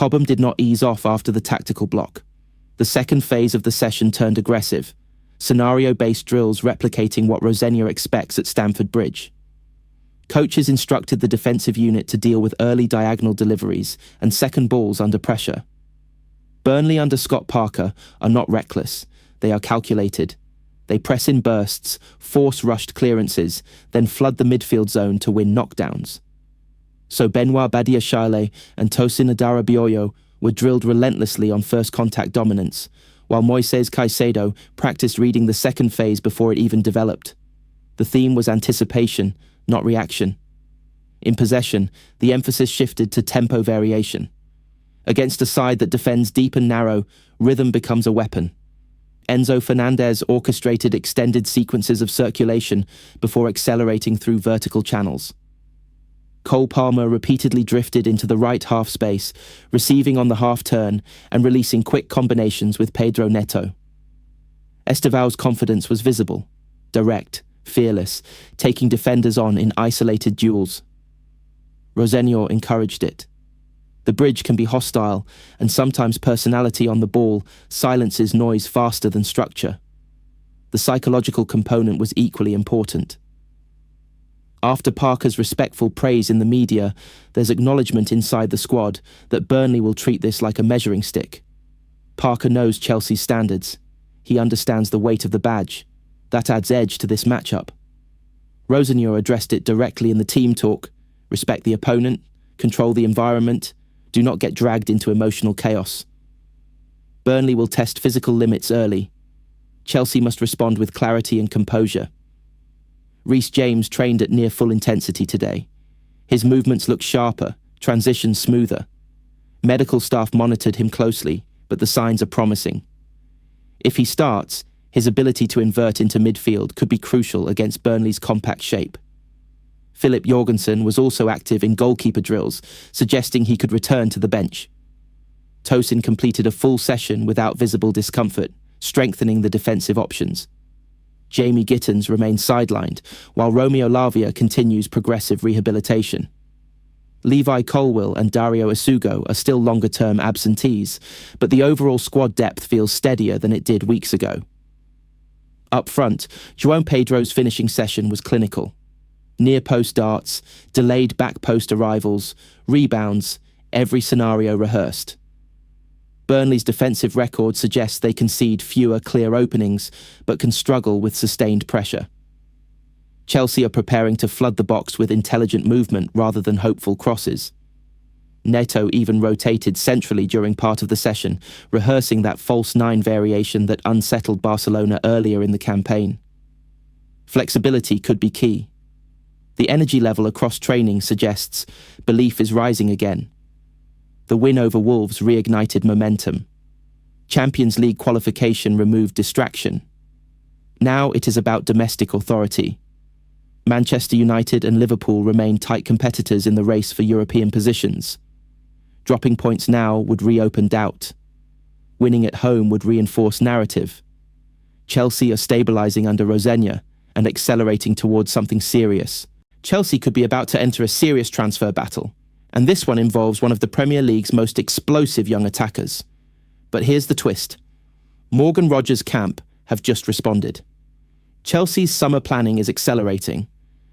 Cobham did not ease off after the tactical block. The second phase of the session turned aggressive, scenario-based drills replicating what Rosenior expects at Stamford Bridge. Coaches instructed the defensive unit to deal with early diagonal deliveries and second balls under pressure. Burnley under Scott Parker are not reckless, they are calculated. They press in bursts, force rushed clearances, then flood the midfield zone to win knockdowns. So Benoit Badiashile and Tosin Adarabioyo were drilled relentlessly on first contact dominance, while Moises Caicedo practiced reading the second phase before it even developed. The theme was anticipation, not reaction. In possession, the emphasis shifted to tempo variation. Against a side that defends deep and narrow, rhythm becomes a weapon. Enzo Fernández orchestrated extended sequences of circulation before accelerating through vertical channels. Cole Palmer repeatedly drifted into the right half space, receiving on the half turn and releasing quick combinations with Pedro Neto. Estevao's confidence was visible, direct, fearless, taking defenders on in isolated duels. Rosenior encouraged it. The bridge can be hostile, and sometimes personality on the ball silences noise faster than structure. The psychological component was equally important. After Parker's respectful praise in the media, there's acknowledgement inside the squad that Burnley will treat this like a measuring stick. Parker knows Chelsea's standards. He understands the weight of the badge. That adds edge to this matchup. Rosenior addressed it directly in the team talk. Respect the opponent, control the environment, do not get dragged into emotional chaos. Burnley will test physical limits early. Chelsea must respond with clarity and composure. Reece James trained at near full intensity today. His movements looked sharper, transitions smoother. Medical staff monitored him closely, but the signs are promising. If he starts, his ability to invert into midfield could be crucial against Burnley's compact shape. Philip Jorgensen was also active in goalkeeper drills, suggesting he could return to the bench. Tosin completed a full session without visible discomfort, strengthening the defensive options. Jamie Gittins remains sidelined, while Romeo Lavia continues progressive rehabilitation. Levi Colwill and Dario Isugo are still longer-term absentees, but the overall squad depth feels steadier than it did weeks ago. Up front, João Pedro's finishing session was clinical. Near-post darts, delayed back-post arrivals, rebounds, every scenario rehearsed. Burnley's defensive record suggests they concede fewer clear openings, but can struggle with sustained pressure. Chelsea are preparing to flood the box with intelligent movement rather than hopeful crosses. Neto even rotated centrally during part of the session, rehearsing that false nine variation that unsettled Barcelona earlier in the campaign. Flexibility could be key. The energy level across training suggests belief is rising again. The win over Wolves reignited momentum. Champions League qualification removed distraction. Now it is about domestic authority. Manchester United and Liverpool remain tight competitors in the race for European positions. Dropping points now would reopen doubt. Winning at home would reinforce narrative. Chelsea are stabilising under Rosenior and accelerating towards something serious. Chelsea could be about to enter a serious transfer battle, and this one involves one of the Premier League's most explosive young attackers. But here's the twist. Morgan Rogers' camp have just responded. Chelsea's summer planning is accelerating,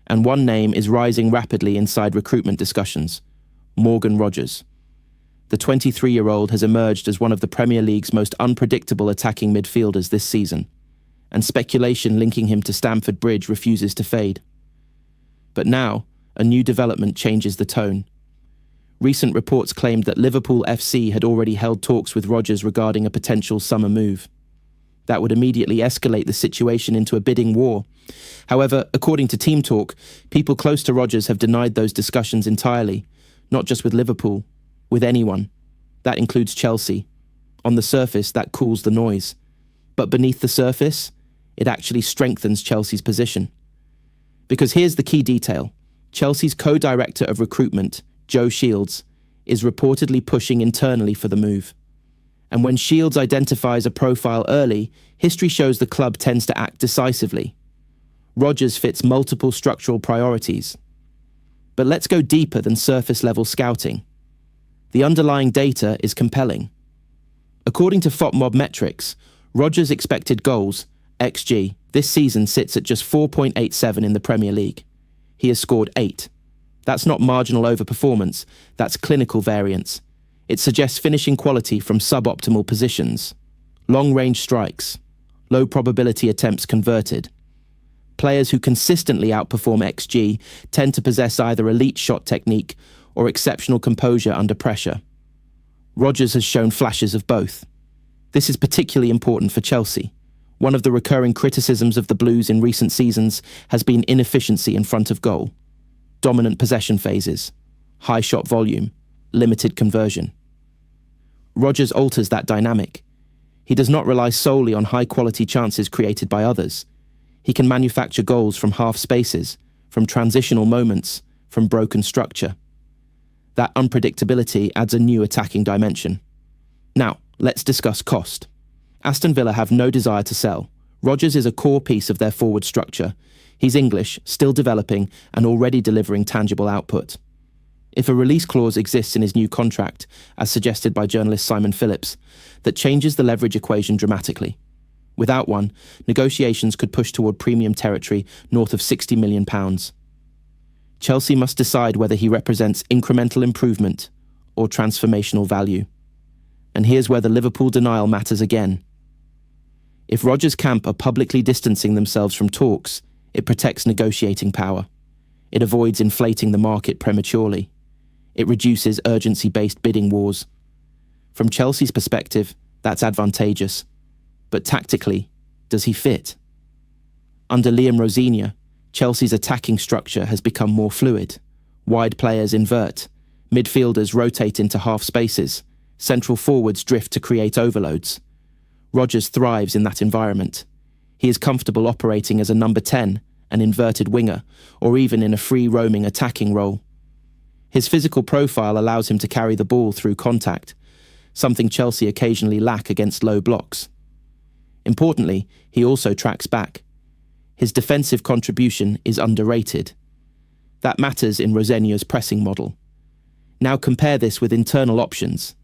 and one name is rising rapidly inside recruitment discussions: Morgan Rogers. The 23-year-old has emerged as one of the Premier League's most unpredictable attacking midfielders this season, and speculation linking him to Stamford Bridge refuses to fade. But now, a new development changes the tone. Recent reports claimed that Liverpool FC had already held talks with Rogers regarding a potential summer move. That would immediately escalate the situation into a bidding war. However, according to Team Talk, people close to Rogers have denied those discussions entirely, not just with Liverpool, with anyone. That includes Chelsea. On the surface, that cools the noise. But beneath the surface, it actually strengthens Chelsea's position. Because here's the key detail. Chelsea's co-director of recruitment, Joe Shields, is reportedly pushing internally for the move. And when Shields identifies a profile early, history shows the club tends to act decisively. Rogers fits multiple structural priorities. But let's go deeper than surface-level scouting. The underlying data is compelling. According to FOTMob metrics, Rodgers' expected goals, XG, this season sits at just 4.87 in the Premier League. He has scored 8. That's not marginal overperformance, that's clinical variance. It suggests finishing quality from suboptimal positions. Long-range strikes, low probability attempts converted. Players who consistently outperform XG tend to possess either elite shot technique or exceptional composure under pressure. Rodgers has shown flashes of both. This is particularly important for Chelsea. One of the recurring criticisms of the Blues in recent seasons has been inefficiency in front of goal. Dominant possession phases, high shot volume, limited conversion. Rodgers alters that dynamic. He does not rely solely on high-quality chances created by others. He can manufacture goals from half spaces, from transitional moments, from broken structure. That unpredictability adds a new attacking dimension. Now, let's discuss cost. Aston Villa have no desire to sell. Rodgers is a core piece of their forward structure. He's English, still developing, and already delivering tangible output. If a release clause exists in his new contract, as suggested by journalist Simon Phillips, that changes the leverage equation dramatically. Without one, negotiations could push toward premium territory north of £60 million. Chelsea must decide whether he represents incremental improvement or transformational value. And here's where the Liverpool denial matters again. If Rodgers' camp are publicly distancing themselves from talks, it protects negotiating power. It avoids inflating the market prematurely. It reduces urgency-based bidding wars. From Chelsea's perspective, that's advantageous. But tactically, does he fit? Under Liam Rosenior, Chelsea's attacking structure has become more fluid. Wide players invert. Midfielders rotate into half spaces. Central forwards drift to create overloads. Rodgers thrives in that environment. He is comfortable operating as a number 10, an inverted winger, or even in a free-roaming attacking role. His physical profile allows him to carry the ball through contact, something Chelsea occasionally lack against low blocks. Importantly, he also tracks back. His defensive contribution is underrated. That matters in Rosenior's pressing model. Now compare this with internal options.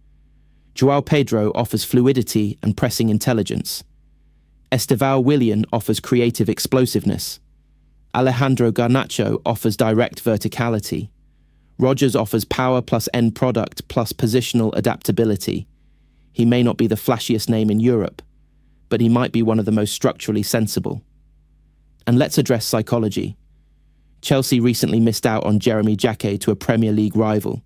João Pedro offers fluidity and pressing intelligence. Estevao Willian offers creative explosiveness. Alejandro Garnacho offers direct verticality. Rodgers offers power plus end product plus positional adaptability. He may not be the flashiest name in Europe, but he might be one of the most structurally sensible. And let's address psychology. Chelsea recently missed out on Jeremy Jacquet to a Premier League rival.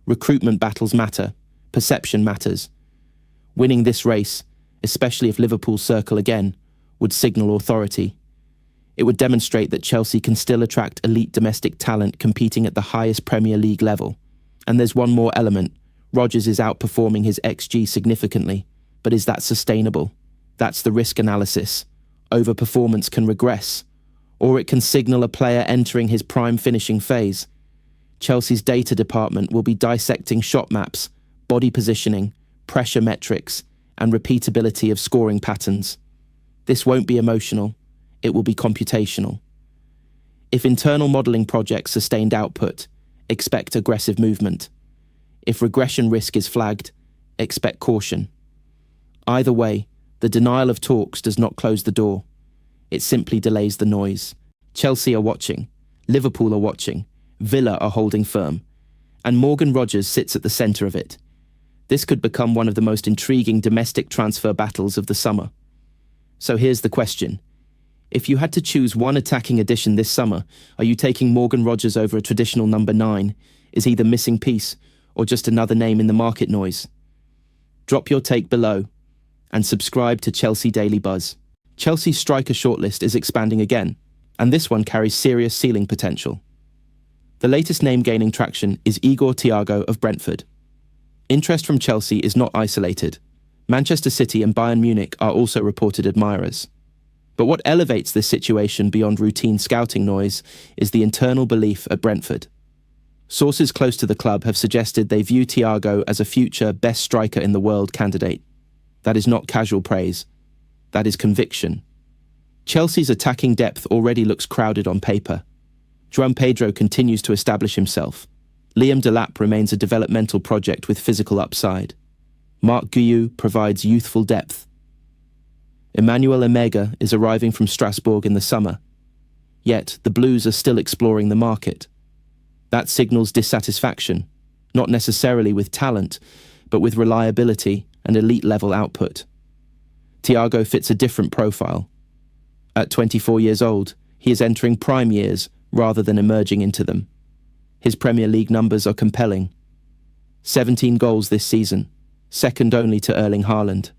Recruitment battles matter. Perception matters. Winning this race, especially if Liverpool circle again, would signal authority. It would demonstrate that Chelsea can still attract elite domestic talent competing at the highest Premier League level. And there's one more element. Rodgers is outperforming his XG significantly, but is that sustainable? That's the risk analysis. Overperformance can regress, or it can signal a player entering his prime finishing phase. Chelsea's data department will be dissecting shot maps, body positioning, pressure metrics, and repeatability of scoring patterns. This won't be emotional. It will be computational. If internal modelling projects sustained output, expect aggressive movement. If regression risk is flagged, expect caution. Either way, the denial of talks does not close the door. It simply delays the noise. Chelsea are watching. Liverpool are watching. Villa are holding firm. And Morgan Rodgers sits at the centre of it. This could become one of the most intriguing domestic transfer battles of the summer. So here's the question. If you had to choose one attacking addition this summer, are you taking Morgan Rodgers over a traditional number 9? Is he the missing piece, or just another name in the market noise? Drop your take below, and subscribe to Chelsea Daily Buzz. Chelsea's striker shortlist is expanding again, and this one carries serious ceiling potential. The latest name gaining traction is Igor Thiago of Brentford. Interest from Chelsea is not isolated. Manchester City and Bayern Munich are also reported admirers. But what elevates this situation beyond routine scouting noise is the internal belief at Brentford. Sources close to the club have suggested they view Thiago as a future best striker in the world candidate. That is not casual praise. That is conviction. Chelsea's attacking depth already looks crowded on paper. João Pedro continues to establish himself. Liam Delap remains a developmental project with physical upside. Marc Guiu provides youthful depth. Emmanuel Emega is arriving from Strasbourg in the summer. Yet, the Blues are still exploring the market. That signals dissatisfaction, not necessarily with talent, but with reliability and elite-level output. Thiago fits a different profile. At 24 years old, he is entering prime years rather than emerging into them. His Premier League numbers are compelling. 17 goals this season, second only to Erling Haaland.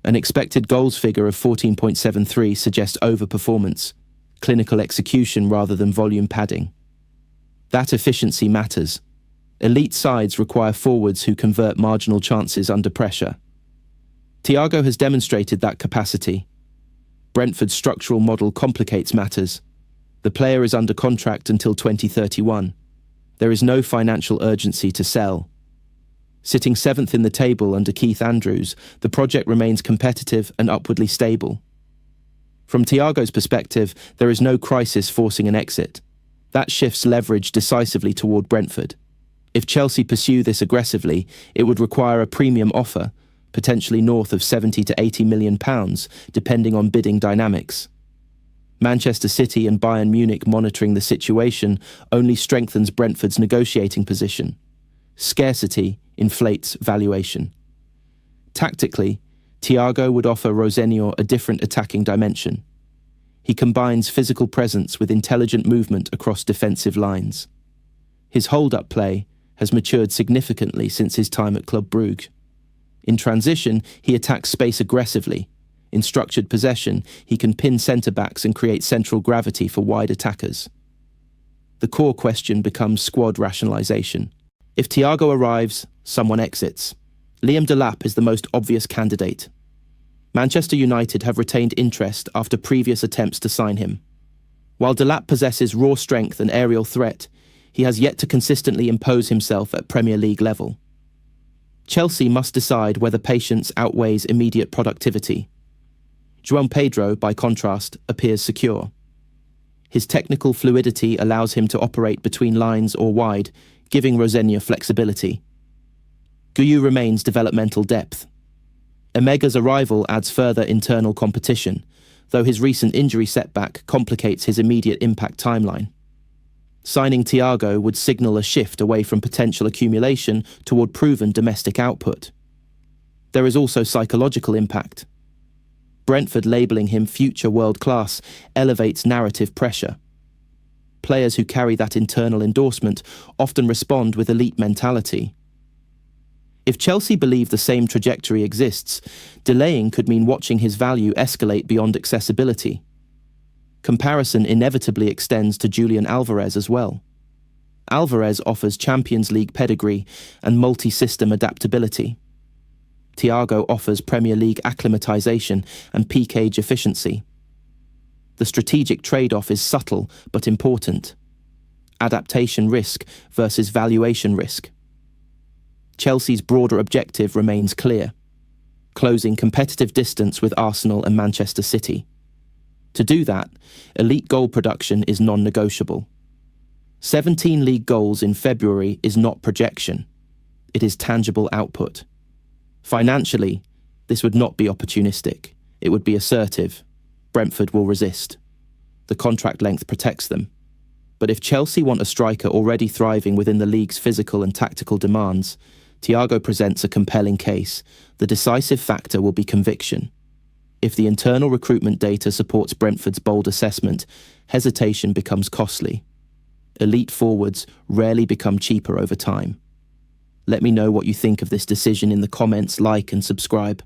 An expected goals figure of 14.73 suggests overperformance, clinical execution rather than volume padding. That efficiency matters. Elite sides require forwards who convert marginal chances under pressure. Thiago has demonstrated that capacity. Brentford's structural model complicates matters. The player is under contract until 2031. There is no financial urgency to sell. Sitting 7th in the table under Keith Andrews, the project remains competitive and upwardly stable. From Thiago's perspective, there is no crisis forcing an exit. That shifts leverage decisively toward Brentford. If Chelsea pursue this aggressively, it would require a premium offer, potentially north of £70 to £80 million, depending on bidding dynamics. Manchester City and Bayern Munich monitoring the situation only strengthens Brentford's negotiating position. Scarcity inflates valuation. Tactically, Thiago would offer Rosenior a different attacking dimension. He combines physical presence with intelligent movement across defensive lines. His hold-up play has matured significantly since his time at Club Brugge. In transition, he attacks space aggressively. In structured possession, he can pin centre-backs and create central gravity for wide attackers. The core question becomes squad rationalisation. If Thiago arrives, someone exits. Liam Delap is the most obvious candidate. Manchester United have retained interest after previous attempts to sign him. While Delap possesses raw strength and aerial threat, he has yet to consistently impose himself at Premier League level. Chelsea must decide whether patience outweighs immediate productivity. João Pedro, by contrast, appears secure. His technical fluidity allows him to operate between lines or wide, giving Rosenior flexibility. Guiu remains developmental depth. Emega's arrival adds further internal competition, though his recent injury setback complicates his immediate impact timeline. Signing Thiago would signal a shift away from potential accumulation toward proven domestic output. There is also psychological impact. Brentford labelling him future world-class elevates narrative pressure. Players who carry that internal endorsement often respond with elite mentality. If Chelsea believe the same trajectory exists, delaying could mean watching his value escalate beyond accessibility. Comparison inevitably extends to Julian Alvarez as well. Alvarez offers Champions League pedigree and multi-system adaptability. Thiago offers Premier League acclimatisation and peak age efficiency. The strategic trade-off is subtle but important. Adaptation risk versus valuation risk. Chelsea's broader objective remains clear: closing competitive distance with Arsenal and Manchester City. To do that, elite goal production is non-negotiable. 17 league goals in February is not projection. It is tangible output. Financially, this would not be opportunistic. It would be assertive. Brentford will resist. The contract length protects them. But if Chelsea want a striker already thriving within the league's physical and tactical demands, Thiago presents a compelling case. The decisive factor will be conviction. If the internal recruitment data supports Brentford's bold assessment, hesitation becomes costly. Elite forwards rarely become cheaper over time. Let me know what you think of this decision in the comments, like and subscribe.